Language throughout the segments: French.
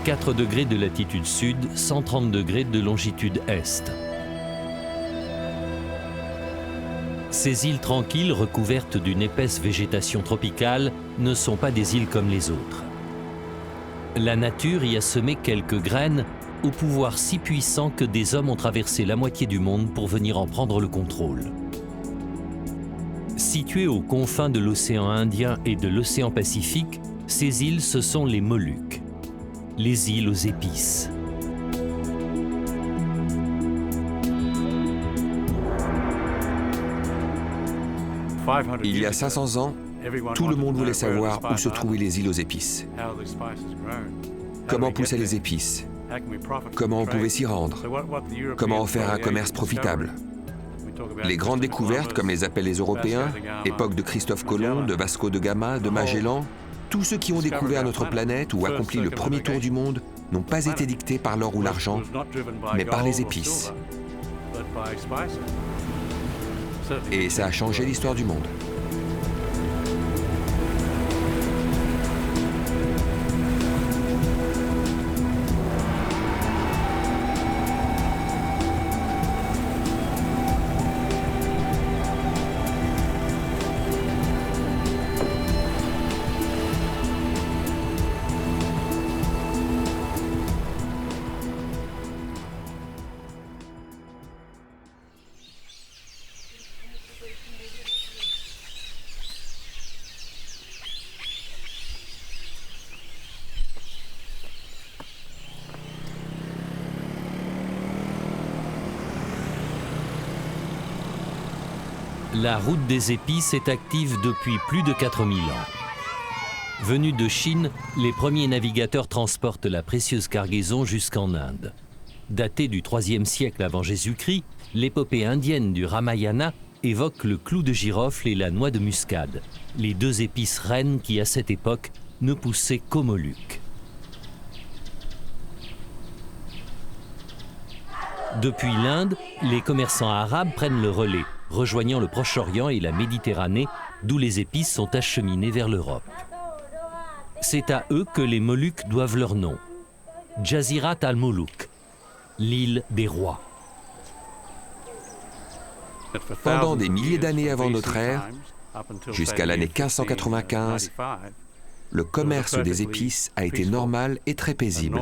4 degrés de latitude sud, 130 degrés de longitude est. Ces îles tranquilles, recouvertes d'une épaisse végétation tropicale, ne sont pas des îles comme les autres. La nature y a semé quelques graines au pouvoir si puissant que des hommes ont traversé la moitié du monde pour venir en prendre le contrôle. Situées aux confins de l'océan Indien et de l'océan Pacifique, ces îles, ce sont les Moluques, les îles aux épices. Il y a 500 ans, tout le monde voulait savoir où se trouvaient les îles aux épices. Comment poussaient les épices? Comment on pouvait s'y rendre? Comment en faire un commerce profitable? Les grandes découvertes, comme les appellent les Européens, époque de Christophe Colomb, de Vasco de Gama, de Magellan, tous ceux qui ont découvert notre planète ou accompli le premier tour du monde n'ont pas été dictés par l'or ou l'argent, mais par les épices. Et ça a changé l'histoire du monde. La route des épices est active depuis plus de 4000 ans. Venus de Chine, les premiers navigateurs transportent la précieuse cargaison jusqu'en Inde. Datée du IIIe siècle avant Jésus-Christ, l'épopée indienne du Ramayana évoque le clou de girofle et la noix de muscade, les deux épices reines qui, à cette époque, ne poussaient qu'aux Moluques. Depuis l'Inde, les commerçants arabes prennent le relais, rejoignant le Proche-Orient et la Méditerranée, d'où les épices sont acheminées vers l'Europe. C'est à eux que les Moluques doivent leur nom. Jazirat al-Muluk, l'île des rois. Pendant des milliers d'années avant notre ère, jusqu'à l'année 1595, le commerce des épices a été normal et très paisible.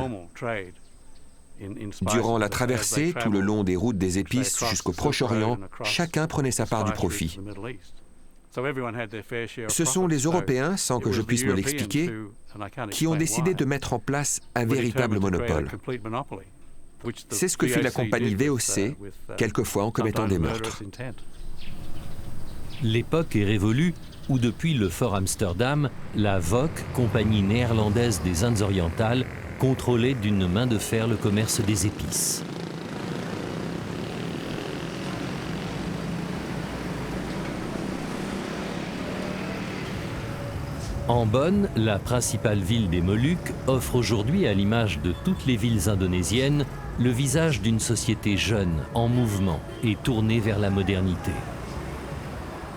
Durant la traversée, tout le long des routes des épices jusqu'au Proche-Orient, chacun prenait sa part du profit. Ce sont les Européens, sans que je puisse me l'expliquer, qui ont décidé de mettre en place un véritable monopole. C'est ce que fit la compagnie VOC, quelquefois en commettant des meurtres. L'époque est révolue où, depuis le fort Amsterdam, la VOC, compagnie néerlandaise des Indes orientales, contrôlait d'une main de fer le commerce des épices. Ambon, la principale ville des Moluques, offre aujourd'hui, à l'image de toutes les villes indonésiennes, le visage d'une société jeune, en mouvement et tournée vers la modernité.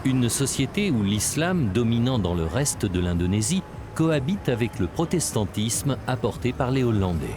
Une société où l'islam, dominant dans le reste de l'Indonésie, cohabite avec le protestantisme apporté par les Hollandais.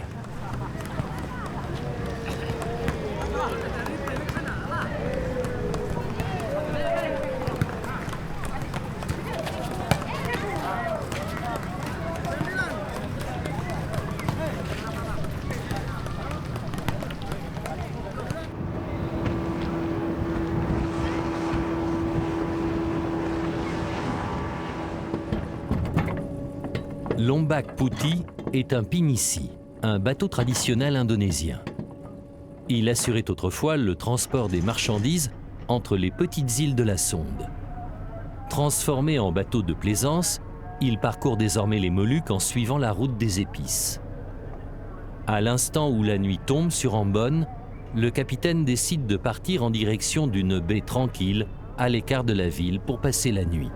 Lombok Putih est un pinisi, un bateau traditionnel indonésien. Il assurait autrefois le transport des marchandises entre les petites îles de la Sonde. Transformé en bateau de plaisance, il parcourt désormais les Moluques en suivant la route des épices. À l'instant où la nuit tombe sur Ambon, le capitaine décide de partir en direction d'une baie tranquille, à l'écart de la ville, pour passer la nuit.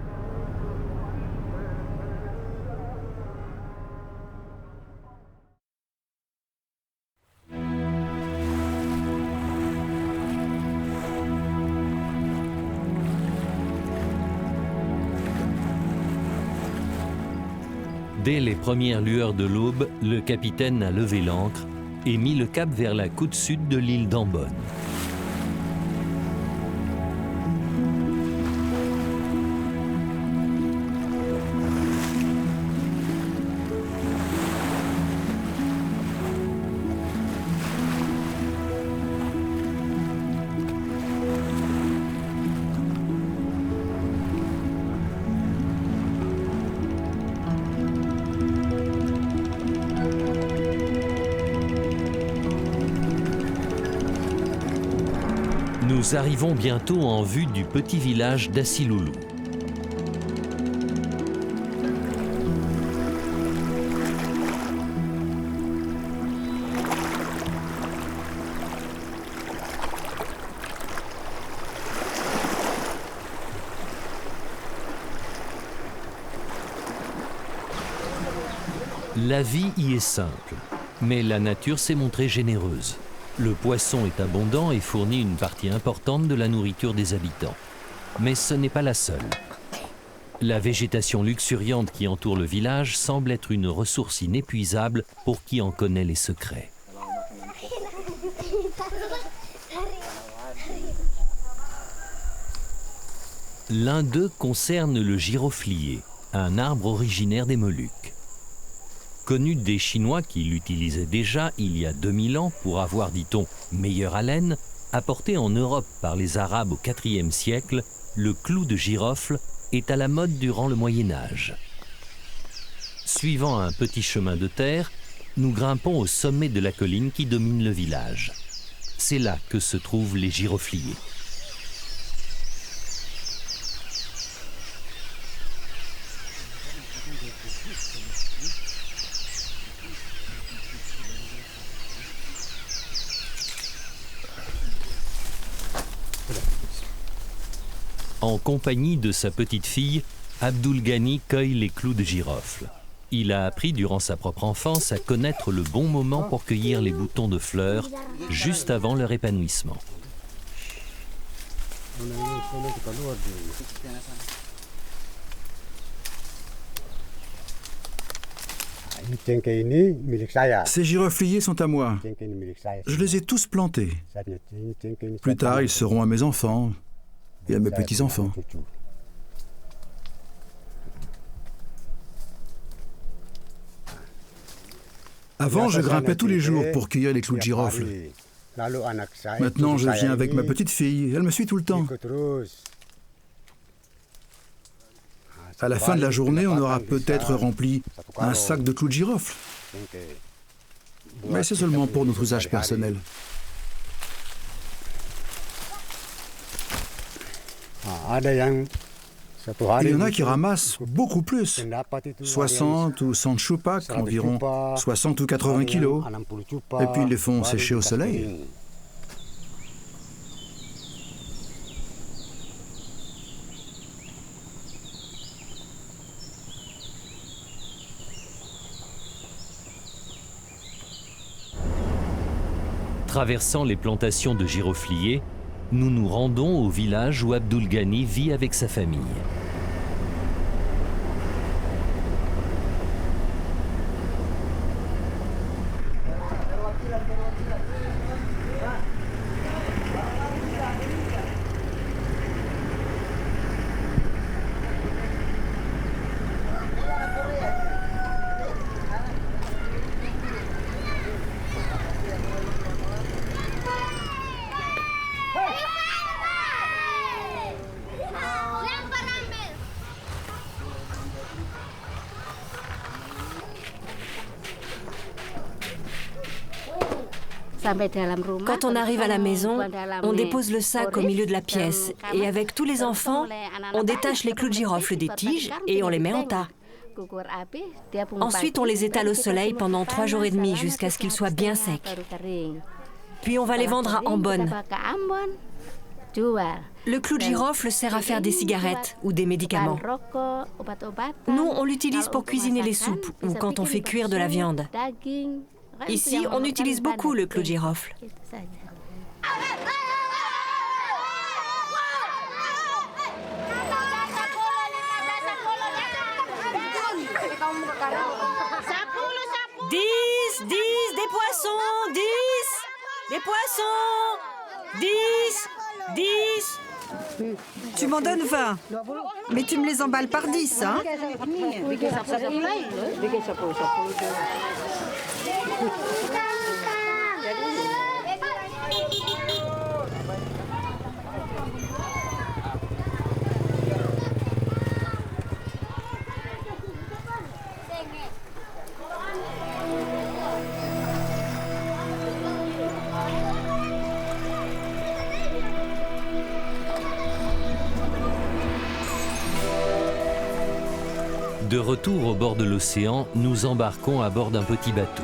Dès les premières lueurs de l'aube, le capitaine a levé l'ancre et mis le cap vers la côte sud de l'île d'Ambon. Nous arrivons bientôt en vue du petit village d'Asiloulou. La vie y est simple, mais la nature s'est montrée généreuse. Le poisson est abondant et fournit une partie importante de la nourriture des habitants. Mais ce n'est pas la seule. La végétation luxuriante qui entoure le village semble être une ressource inépuisable pour qui en connaît les secrets. L'un d'eux concerne le giroflier, un arbre originaire des Moluques. Connu des Chinois qui l'utilisaient déjà il y a 2000 ans pour avoir, dit-on, meilleure haleine, apporté en Europe par les Arabes au IVe siècle, le clou de girofle est à la mode durant le Moyen-Âge. Suivant un petit chemin de terre, nous grimpons au sommet de la colline qui domine le village. C'est là que se trouvent les girofliers. En compagnie de sa petite fille, Abdul Ghani cueille les clous de girofle. Il a appris durant sa propre enfance à connaître le bon moment pour cueillir les boutons de fleurs, juste avant leur épanouissement. Ces girofliers sont à moi. Je les ai tous plantés. Plus tard, ils seront à mes enfants et à mes petits-enfants. Avant, je grimpais tous les jours pour cueillir les clous de girofle. Maintenant, je viens avec ma petite fille. Elle me suit tout le temps. À la fin de la journée, on aura peut-être rempli un sac de clous de girofle. Mais c'est seulement pour notre usage personnel. Il y en a qui ramassent beaucoup plus, 60 ou 100 chupak, environ 60 ou 80 kilos, et puis ils les font sécher au soleil. Traversant les plantations de girofliers, nous nous rendons au village où Abdul Ghani vit avec sa famille. Quand on arrive à la maison, on dépose le sac au milieu de la pièce et avec tous les enfants, on détache les clous de girofle des tiges et on les met en tas. Ensuite, on les étale au soleil pendant 3 jours et demi jusqu'à ce qu'ils soient bien secs. Puis on va les vendre à Ambon. Le clou de girofle sert à faire des cigarettes ou des médicaments. Nous, on l'utilise pour cuisiner les soupes ou quand on fait cuire de la viande. Ici, on utilise beaucoup le clou de girofle. 10, des poissons, 10, des poissons, 10. Tu m'en donnes 20, mais tu me les emballes par 10, hein? De retour au bord de l'océan, nous embarquons à bord d'un petit bateau.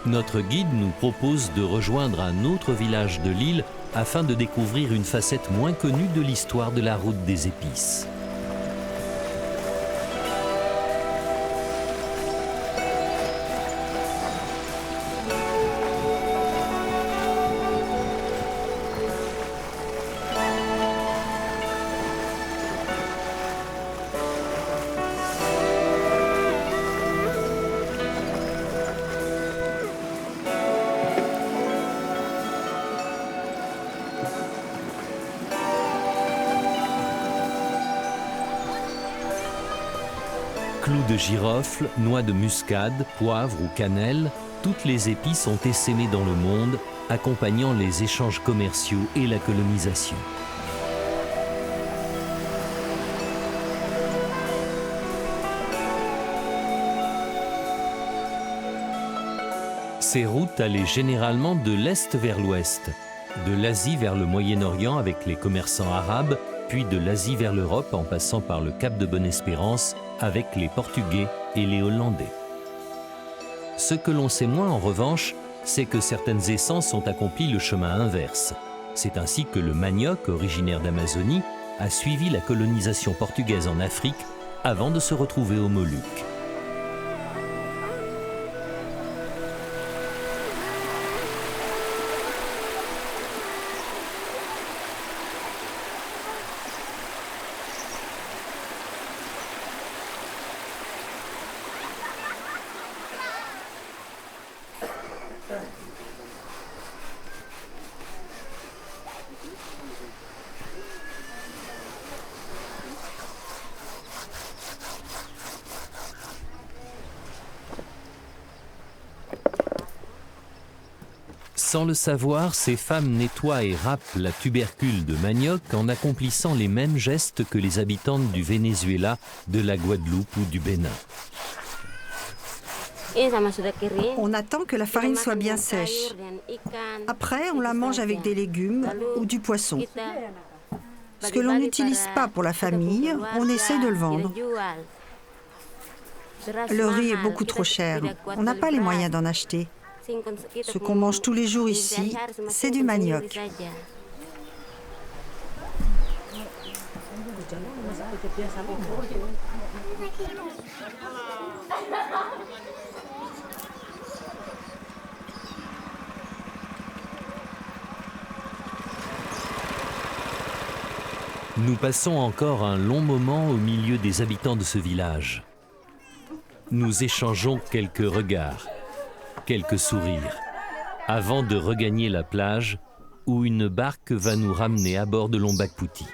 Notre guide nous propose de rejoindre un autre village de l'île afin de découvrir une facette moins connue de l'histoire de la route des épices. Clous de girofle, noix de muscade, poivre ou cannelle, toutes les épices ont essaimé dans le monde, accompagnant les échanges commerciaux et la colonisation. Ces routes allaient généralement de l'Est vers l'Ouest, de l'Asie vers le Moyen-Orient avec les commerçants arabes, puis de l'Asie vers l'Europe en passant par le Cap de Bonne-Espérance avec les Portugais et les Hollandais. Ce que l'on sait moins en revanche, c'est que certaines essences ont accompli le chemin inverse. C'est ainsi que le manioc, originaire d'Amazonie, a suivi la colonisation portugaise en Afrique avant de se retrouver aux Moluques. Sans le savoir, ces femmes nettoient et râpent la tubercule de manioc en accomplissant les mêmes gestes que les habitantes du Venezuela, de la Guadeloupe ou du Bénin. On attend que la farine soit bien sèche. Après, on la mange avec des légumes ou du poisson. Ce que l'on n'utilise pas pour la famille, on essaie de le vendre. Le riz est beaucoup trop cher. On n'a pas les moyens d'en acheter. Ce qu'on mange tous les jours ici, c'est du manioc. Nous passons encore un long moment au milieu des habitants de ce village. Nous échangeons quelques regards, quelques sourires, avant de regagner la plage où une barque va nous ramener à bord de Lombak Puti.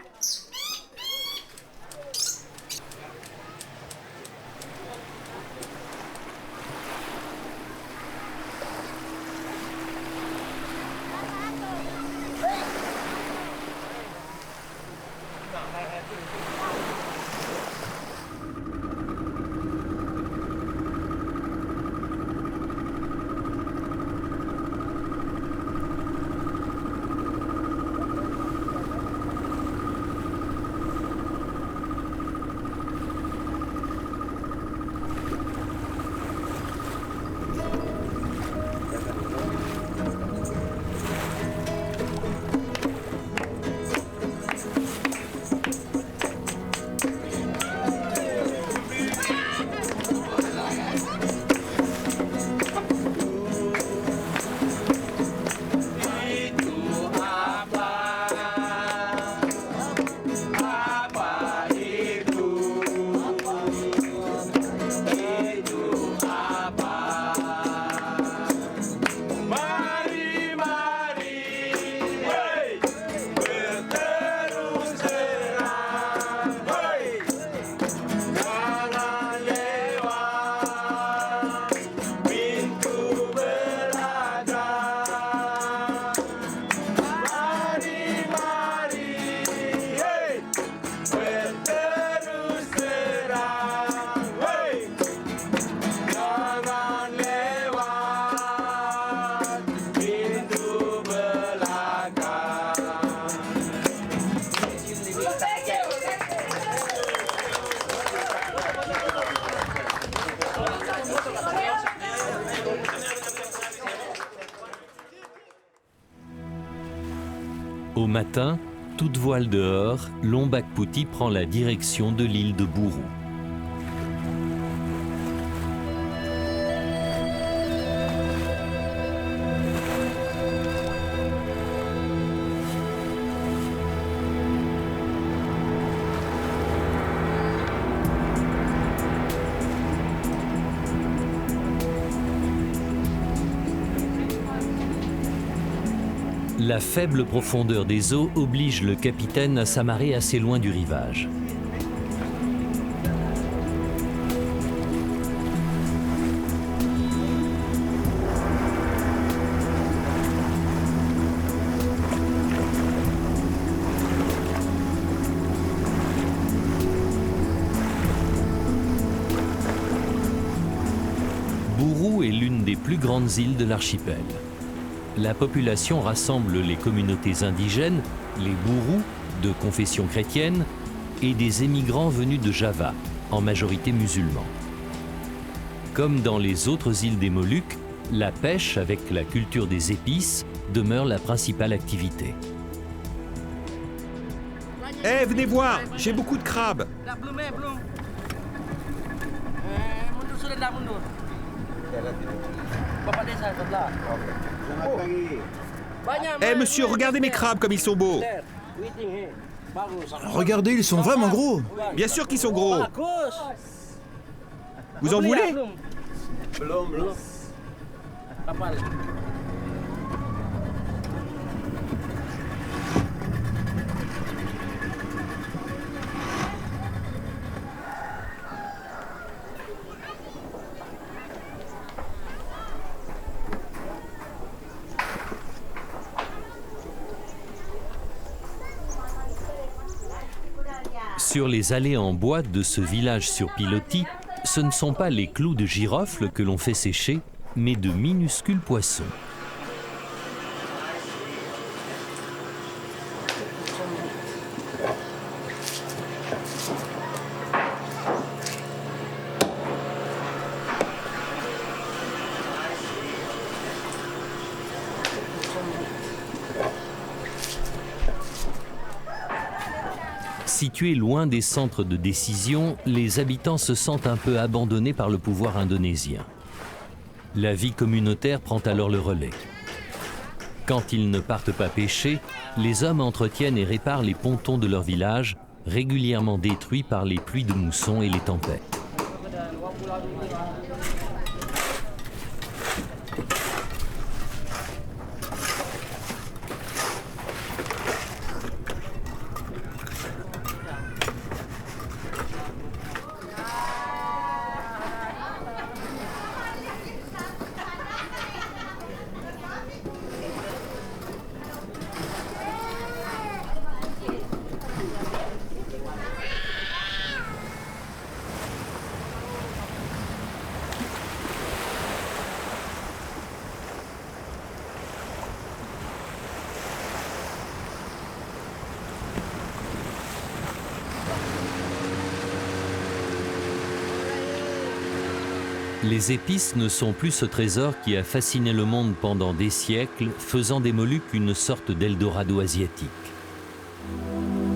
Au matin, toute voile dehors, Lombok Puti prend la direction de l'île de Buru. La faible profondeur des eaux oblige le capitaine à s'amarrer assez loin du rivage. Buru est l'une des plus grandes îles de l'archipel. La population rassemble les communautés indigènes, les Buru, de confession chrétienne, et des émigrants venus de Java, en majorité musulmans. Comme dans les autres îles des Moluques, la pêche avec la culture des épices demeure la principale activité. Eh, venez voir, j'ai beaucoup de crabes. Eh monsieur, regardez mes crabes comme ils sont beaux. Regardez, ils sont vraiment gros. Bien sûr qu'ils sont gros. Vous en voulez? Sur les allées en bois de ce village sur pilotis, ce ne sont pas les clous de girofle que l'on fait sécher, mais de minuscules poissons. Situés loin des centres de décision, les habitants se sentent un peu abandonnés par le pouvoir indonésien. La vie communautaire prend alors le relais. Quand ils ne partent pas pêcher, les hommes entretiennent et réparent les pontons de leur village, régulièrement détruits par les pluies de mousson et les tempêtes. Les épices ne sont plus ce trésor qui a fasciné le monde pendant des siècles, faisant des Moluques une sorte d'Eldorado asiatique.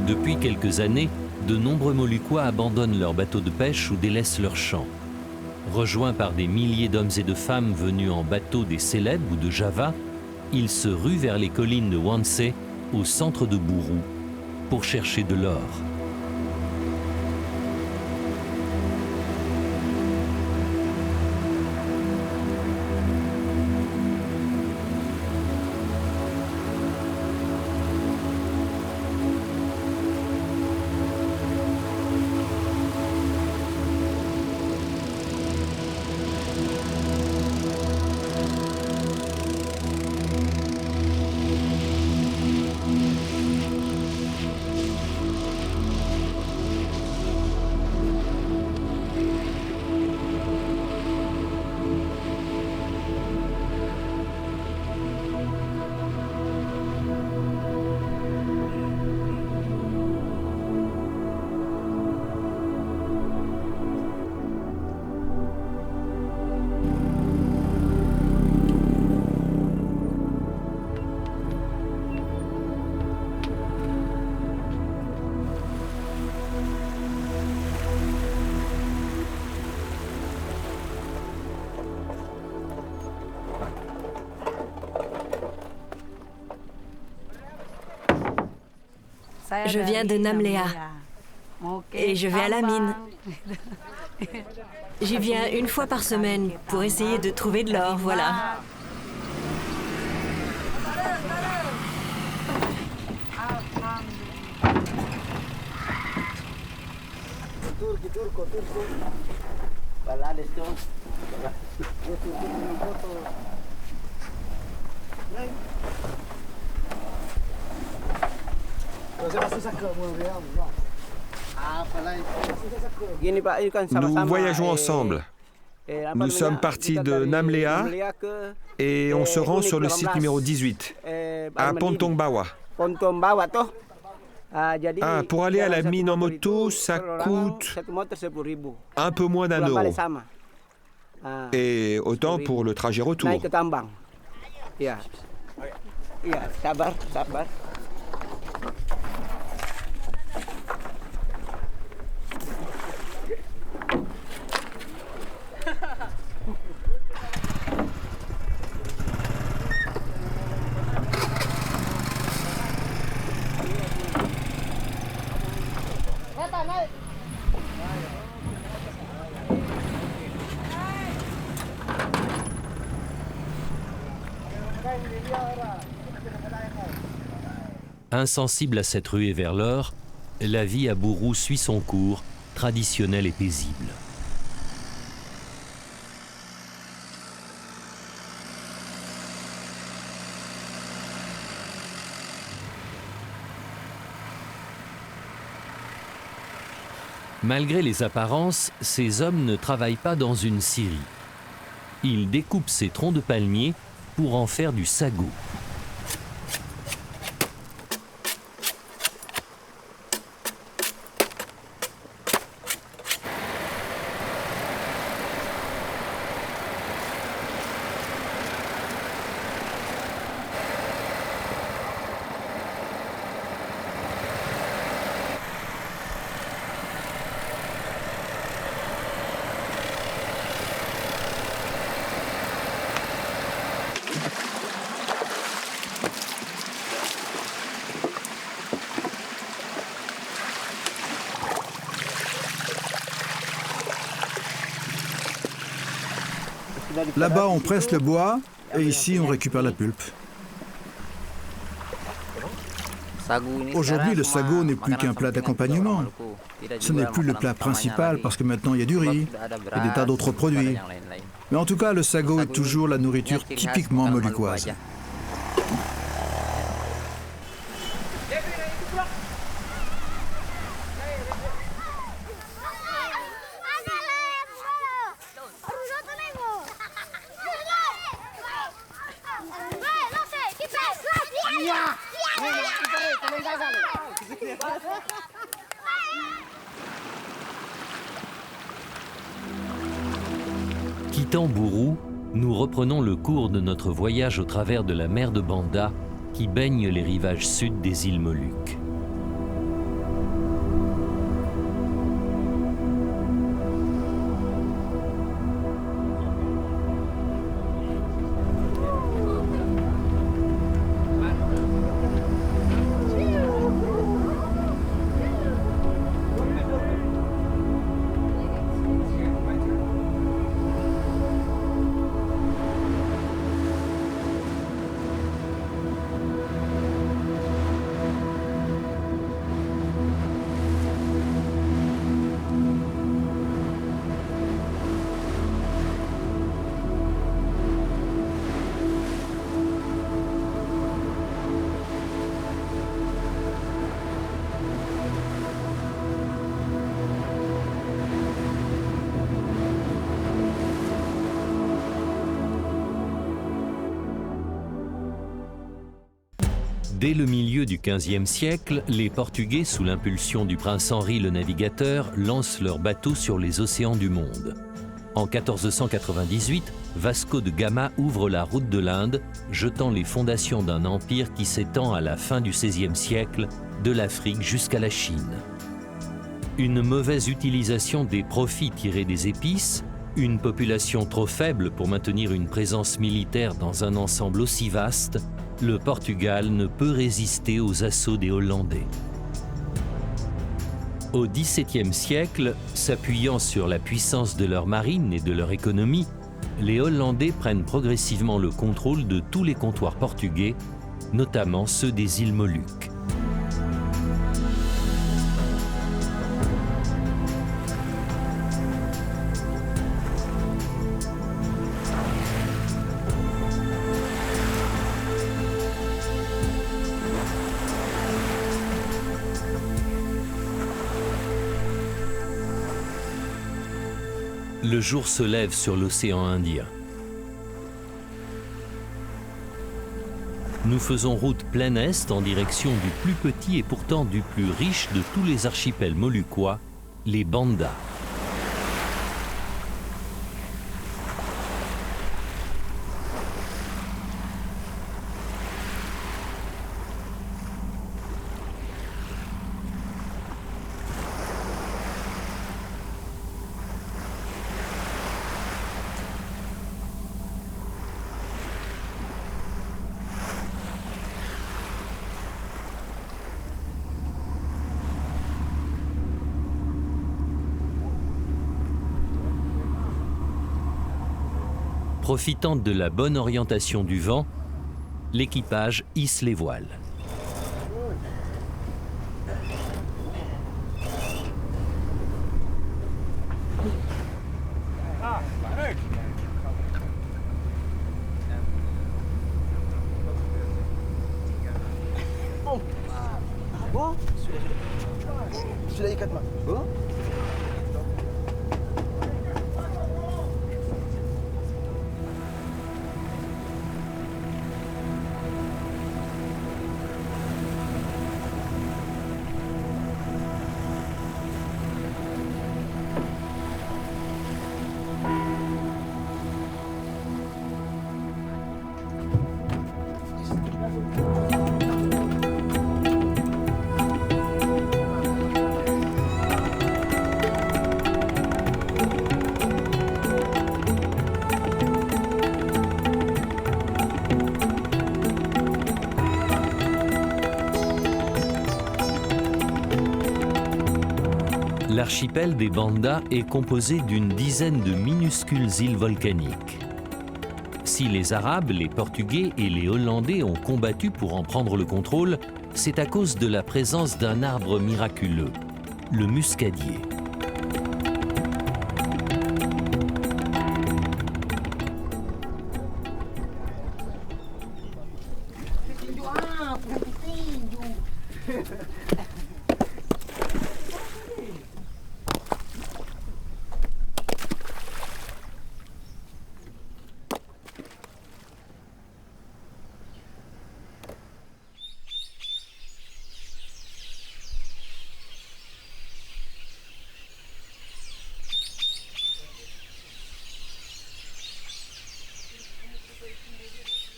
Depuis quelques années, de nombreux Moluquois abandonnent leurs bateaux de pêche ou délaissent leurs champs. Rejoints par des milliers d'hommes et de femmes venus en bateau des Célèbes ou de Java, ils se ruent vers les collines de Wanse, au centre de Buru, pour chercher de l'or. Je viens de Namléa et je vais à la mine. J'y viens une fois par semaine pour essayer de trouver de l'or, voilà. Nous voyageons ensemble. Nous sommes partis de Namléa et on se rend sur le site numéro 18, à Pontong Bawa. Ah, pour aller à la mine en moto, ça coûte un peu moins d'1 €. Et autant pour le trajet retour. Insensible à cette ruée vers l'or, la vie à Buru suit son cours, traditionnel et paisible. Malgré les apparences, ces hommes ne travaillent pas dans une scierie. Ils découpent ces troncs de palmier pour en faire du sago. Là-bas, on presse le bois et ici, on récupère la pulpe. Aujourd'hui, le sago n'est plus qu'un plat d'accompagnement. Ce n'est plus le plat principal parce que maintenant, il y a du riz et des tas d'autres produits. Mais en tout cas, le sago est toujours la nourriture typiquement moluccoise. Quittant Buru, nous reprenons le cours de notre voyage au travers de la mer de Banda qui baigne les rivages sud des îles Moluques. Dès le milieu du XVe siècle, les Portugais, sous l'impulsion du prince Henri le Navigateur, lancent leurs bateaux sur les océans du monde. En 1498, Vasco de Gama ouvre la route de l'Inde, jetant les fondations d'un empire qui s'étend à la fin du XVIe siècle, de l'Afrique jusqu'à la Chine. Une mauvaise utilisation des profits tirés des épices, une population trop faible pour maintenir une présence militaire dans un ensemble aussi vaste, le Portugal ne peut résister aux assauts des Hollandais. Au XVIIe siècle, s'appuyant sur la puissance de leur marine et de leur économie, les Hollandais prennent progressivement le contrôle de tous les comptoirs portugais, notamment ceux des îles Moluques. Le jour se lève sur l'océan Indien. Nous faisons route plein est en direction du plus petit et pourtant du plus riche de tous les archipels moluccois, les Banda. Profitant de la bonne orientation du vent, l'équipage hisse les voiles. Sudah ikat, Mak. L'archipel des Banda est composé d'une dizaine de minuscules îles volcaniques. Si les Arabes, les Portugais et les Hollandais ont combattu pour en prendre le contrôle, c'est à cause de la présence d'un arbre miraculeux, le muscadier.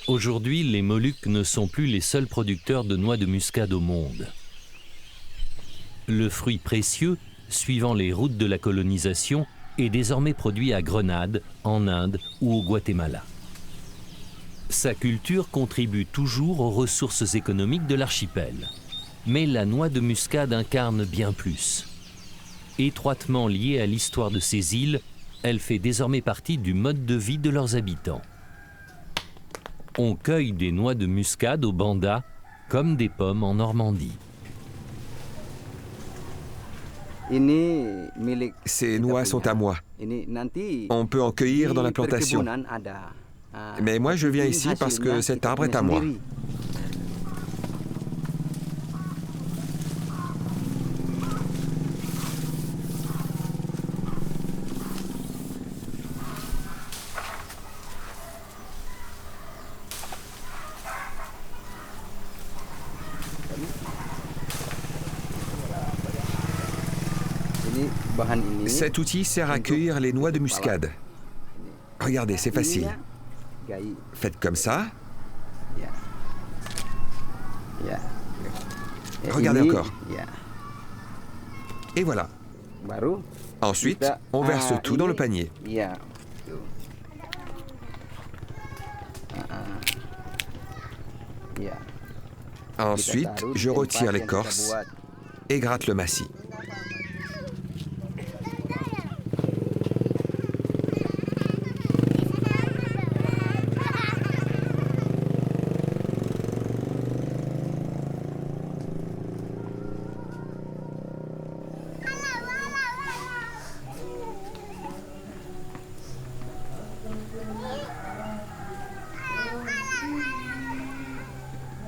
Aujourd'hui, les Moluques ne sont plus les seuls producteurs de noix de muscade au monde. Le fruit précieux, suivant les routes de la colonisation, est désormais produit à Grenade, en Inde ou au Guatemala. Sa culture contribue toujours aux ressources économiques de l'archipel. Mais la noix de muscade incarne bien plus. Étroitement liée à l'histoire de ces îles, elle fait désormais partie du mode de vie de leurs habitants. On cueille des noix de muscade au Banda comme des pommes en Normandie. Ces noix sont à moi. On peut en cueillir dans la plantation. Mais moi, je viens ici parce que cet arbre est à moi. Cet outil sert à cueillir les noix de muscade. Regardez, c'est facile. Faites comme ça. Regardez encore. Et voilà. Ensuite, on verse tout dans le panier. Ensuite, je retire l'écorce et gratte le macis.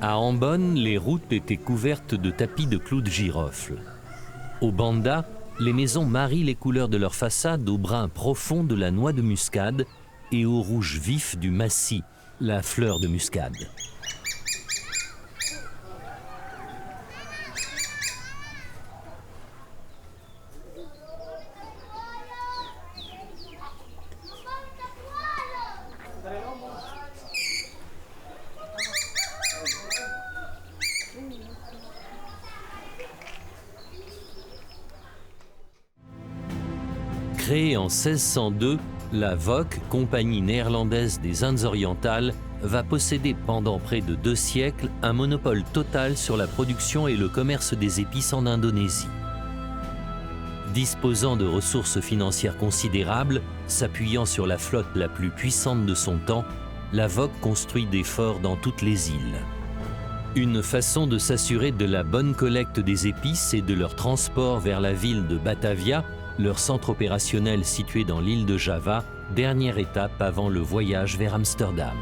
À Ambon, les routes étaient couvertes de tapis de clous de girofle. Au Banda, les maisons marient les couleurs de leur façade au brun profond de la noix de muscade et au rouge vif du massi, la fleur de muscade. Créée en 1602, la VOC, compagnie néerlandaise des Indes orientales, va posséder pendant près de 2 siècles un monopole total sur la production et le commerce des épices en Indonésie. Disposant de ressources financières considérables, s'appuyant sur la flotte la plus puissante de son temps, la VOC construit des forts dans toutes les îles. Une façon de s'assurer de la bonne collecte des épices et de leur transport vers la ville de Batavia, leur centre opérationnel situé dans l'île de Java, dernière étape avant le voyage vers Amsterdam.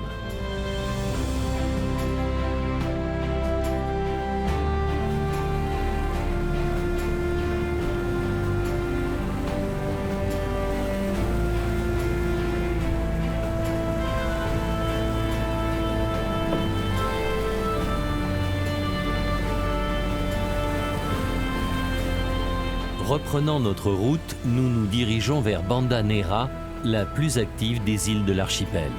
Reprenant notre route, nous nous dirigeons vers Banda Nera, la plus active des îles de l'archipel.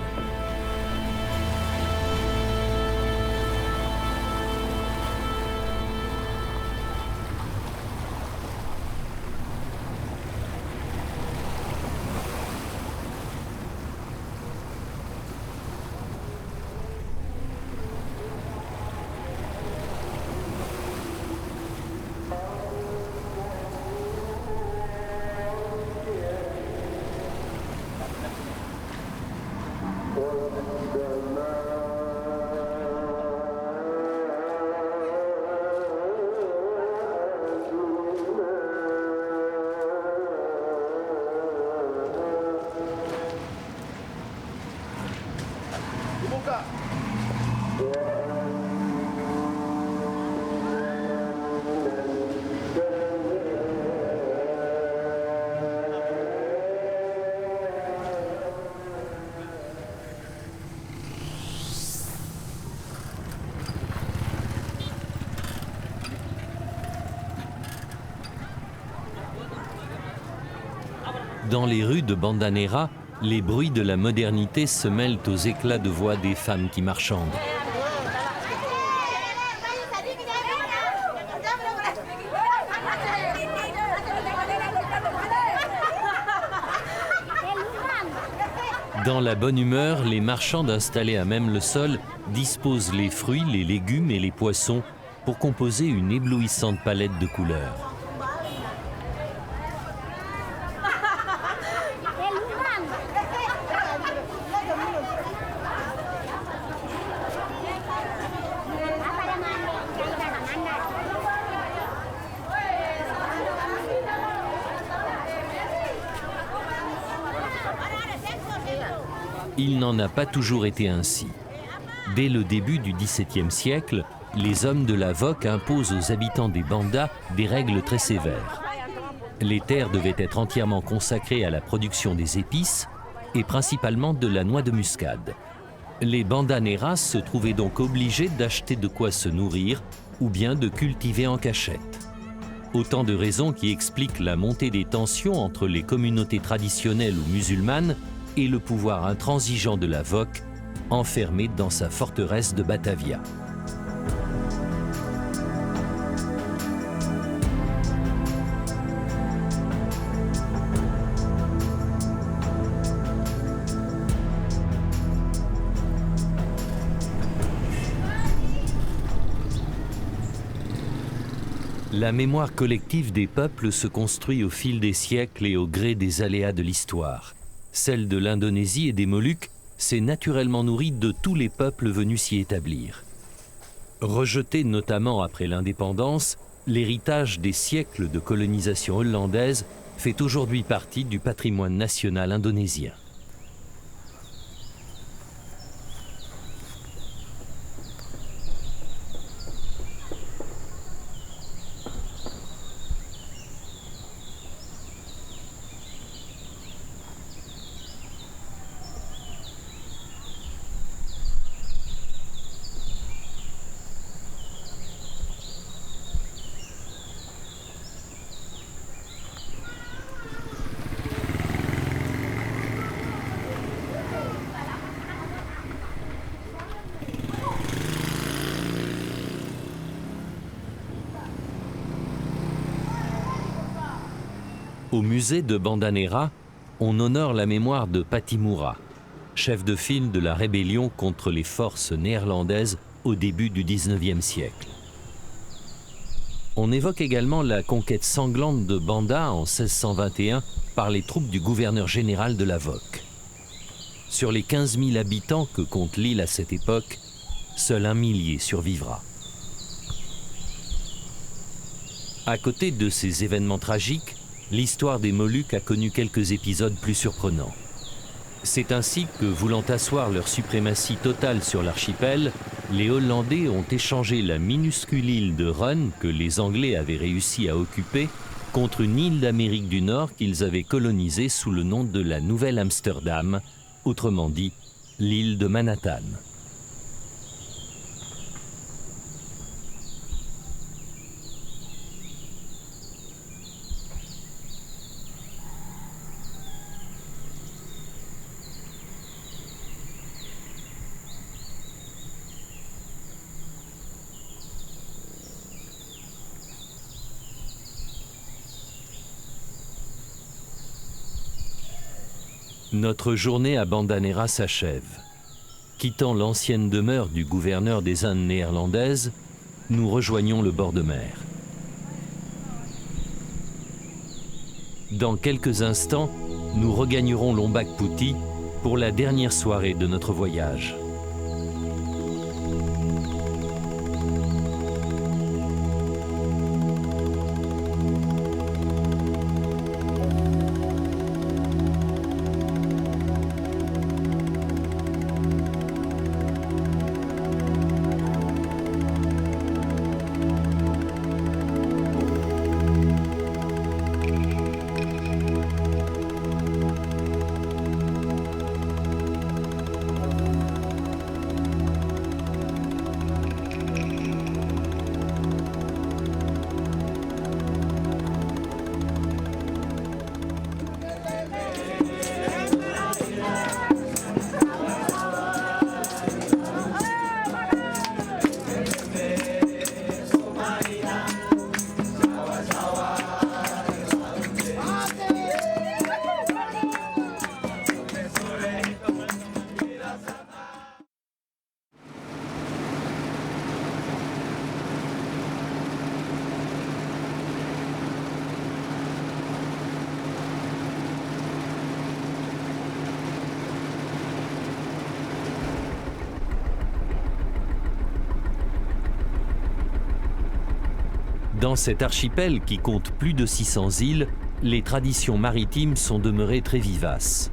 Dans les rues de Banda Nera, les bruits de la modernité se mêlent aux éclats de voix des femmes qui marchandent. Dans la bonne humeur, les marchands installés à même le sol disposent les fruits, les légumes et les poissons pour composer une éblouissante palette de couleurs. Il n'en a pas toujours été ainsi. Dès le début du XVIIe siècle, les hommes de la VOC imposent aux habitants des bandas des règles très sévères. Les terres devaient être entièrement consacrées à la production des épices et principalement de la noix de muscade. Les Banda Nera se trouvaient donc obligés d'acheter de quoi se nourrir ou bien de cultiver en cachette. Autant de raisons qui expliquent la montée des tensions entre les communautés traditionnelles ou musulmanes et le pouvoir intransigeant de la VOC, enfermé dans sa forteresse de Batavia. La mémoire collective des peuples se construit au fil des siècles et au gré des aléas de l'histoire. Celle de l'Indonésie et des Moluques s'est naturellement nourrie de tous les peuples venus s'y établir. Rejeté notamment après l'indépendance, l'héritage des siècles de colonisation hollandaise fait aujourd'hui partie du patrimoine national indonésien. Au musée de Banda Neira, on honore la mémoire de Pattimura, chef de file de la rébellion contre les forces néerlandaises au début du XIXe siècle. On évoque également la conquête sanglante de Banda en 1621 par les troupes du gouverneur général de la Voque. Sur les 15 000 habitants que compte l'île à cette époque, seul 1 millier survivra. À côté de ces événements tragiques, l'histoire des Moluques a connu quelques épisodes plus surprenants. C'est ainsi que, voulant asseoir leur suprématie totale sur l'archipel, les Hollandais ont échangé la minuscule île de Run que les Anglais avaient réussi à occuper contre une île d'Amérique du Nord qu'ils avaient colonisée sous le nom de la Nouvelle-Amsterdam, autrement dit l'île de Manhattan. Notre journée à Banda Neira s'achève. Quittant l'ancienne demeure du gouverneur des Indes néerlandaises, nous rejoignons le bord de mer. Dans quelques instants, nous regagnerons Lombok Puti pour la dernière soirée de notre voyage. Dans cet archipel qui compte plus de 600 îles, les traditions maritimes sont demeurées très vivaces.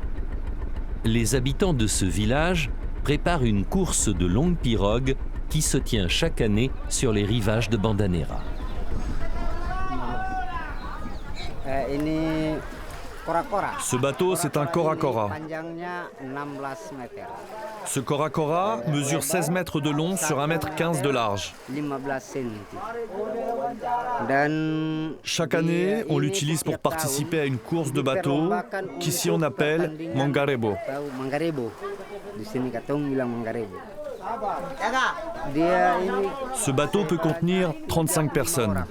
Les habitants de ce village préparent une course de longue pirogue qui se tient chaque année sur les rivages de Banda Neira. Ce bateau, c'est un Cora-Cora. Ce Cora-Cora mesure 16 mètres de long sur 1,15 m de large. Chaque année, on l'utilise pour participer à une course de bateau qu'ici on appelle Mangarebo. Ce bateau peut contenir 35 personnes.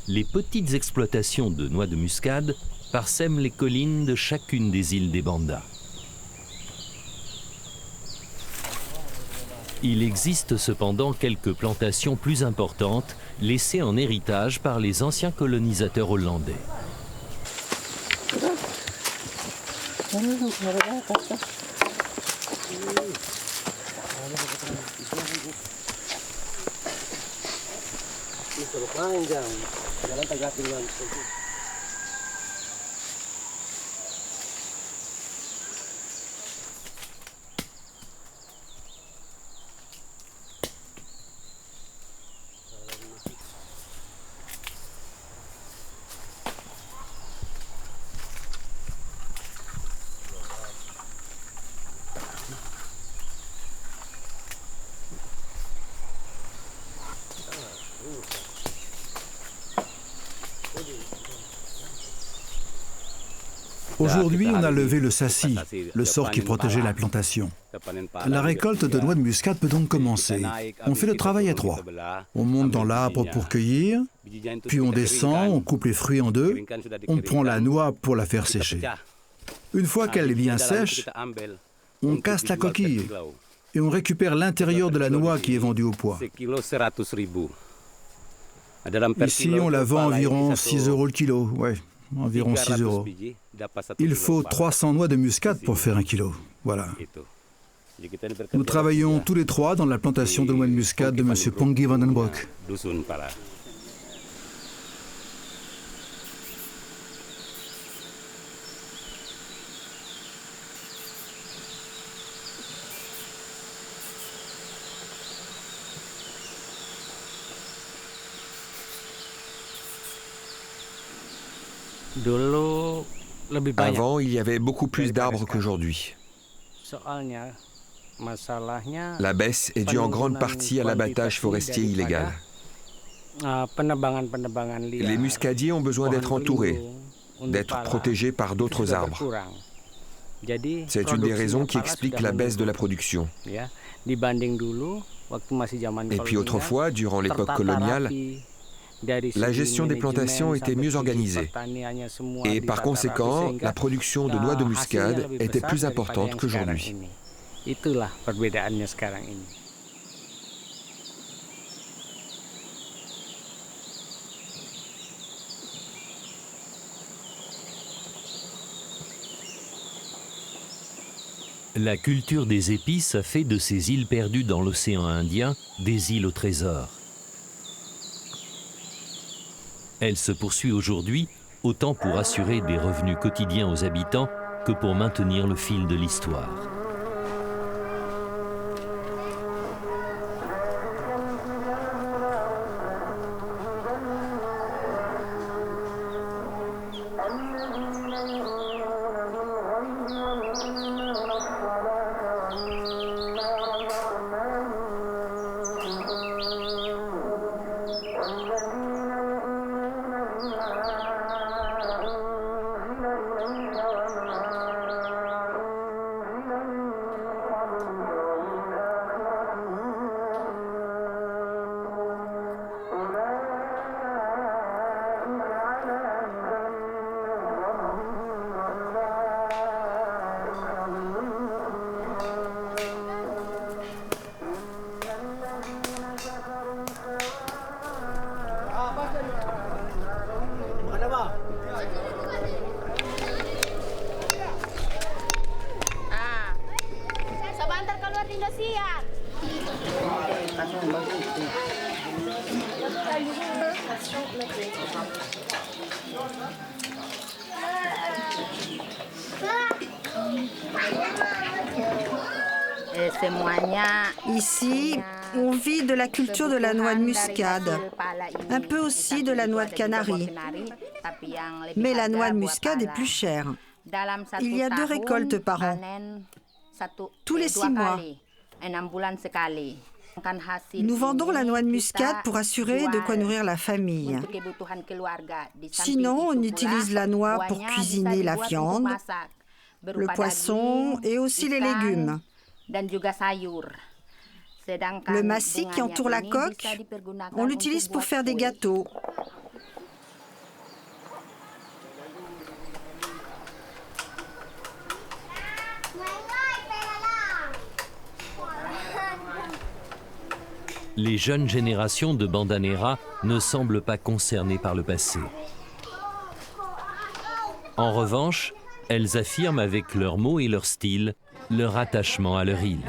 Les petites exploitations de noix de muscade parsèment les collines de chacune des îles des Banda. Il existe cependant quelques plantations plus importantes laissées en héritage par les anciens colonisateurs hollandais. Aujourd'hui, on a levé le sassi, le sort qui protégeait la plantation. La récolte de noix de muscade peut donc commencer. On fait le travail à trois. On monte dans l'arbre pour cueillir, puis on descend, on coupe les fruits en deux, on prend la noix pour la faire sécher. Une fois qu'elle est bien sèche, on casse la coquille et on récupère l'intérieur de la noix qui est vendue au poids. Ici, on la vend environ 6 € le kilo, ouais, environ 6 €. Il faut 300 noix de muscade pour faire 1 kilo, voilà. Nous travaillons tous les trois dans la plantation de noix de muscade de M. Ponggi van den Broek. Avant, il y avait beaucoup plus d'arbres qu'aujourd'hui. La baisse est due en grande partie à l'abattage forestier illégal. Les muscadiers ont besoin d'être entourés, d'être protégés par d'autres arbres. C'est une des raisons qui explique la baisse de la production. Et puis autrefois, durant l'époque coloniale, la gestion des plantations était mieux organisée. Et par conséquent, la production de noix de muscade était plus importante qu'aujourd'hui. La culture des épices a fait de ces îles perdues dans l'océan Indien des îles au trésor. Elle se poursuit aujourd'hui autant pour assurer des revenus quotidiens aux habitants que pour maintenir le fil de l'histoire. Ici, on vit de la culture de la noix de muscade, un peu aussi de la noix de Canaries. Mais la noix de muscade est plus chère. Il y a 2 récoltes par an, tous les 6 mois. Nous vendons la noix de muscade pour assurer de quoi nourrir la famille. Sinon, on utilise la noix pour cuisiner la viande, le poisson et aussi les légumes. Le massy qui entoure la coque, on l'utilise pour faire des gâteaux. Les jeunes générations de Bandanera ne semblent pas concernées par le passé. En revanche, elles affirment avec leurs mots et leur style leur attachement à leur île.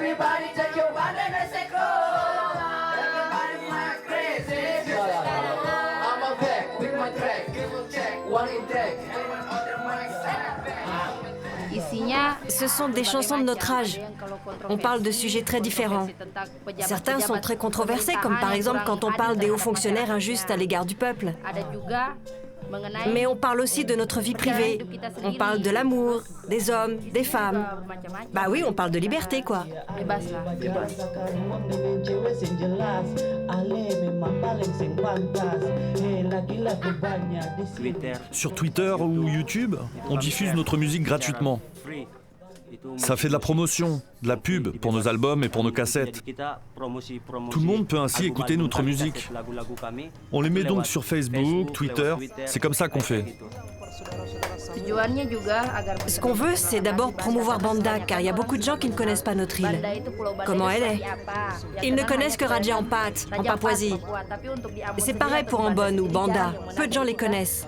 Everybody take your one and let's go. Everybody my crazy. I'm a back. Ce sont des chansons de notre âge. On parle de sujets très différents. Certains sont très controversés, comme par exemple quand on parle des hauts fonctionnaires injustes à l'égard du peuple. Mais on parle aussi de notre vie privée. On parle de l'amour, des hommes, des femmes. Bah oui, on parle de liberté, quoi. Sur Twitter ou YouTube, on diffuse notre musique gratuitement. Ça fait de la promotion, de la pub pour nos albums et pour nos cassettes. Tout le monde peut ainsi écouter notre musique. On les met donc sur Facebook, Twitter, c'est comme ça qu'on fait. Ce qu'on veut, c'est d'abord promouvoir Banda, car il y a beaucoup de gens qui ne connaissent pas notre île. Comment elle est. Ils ne connaissent que Raja Ampat, en Papouasie. C'est pareil pour Ambon ou Banda. Peu de gens les connaissent.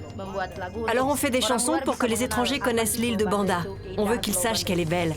Alors on fait des chansons pour que les étrangers connaissent l'île de Banda. On veut qu'ils sachent qu'elle est belle.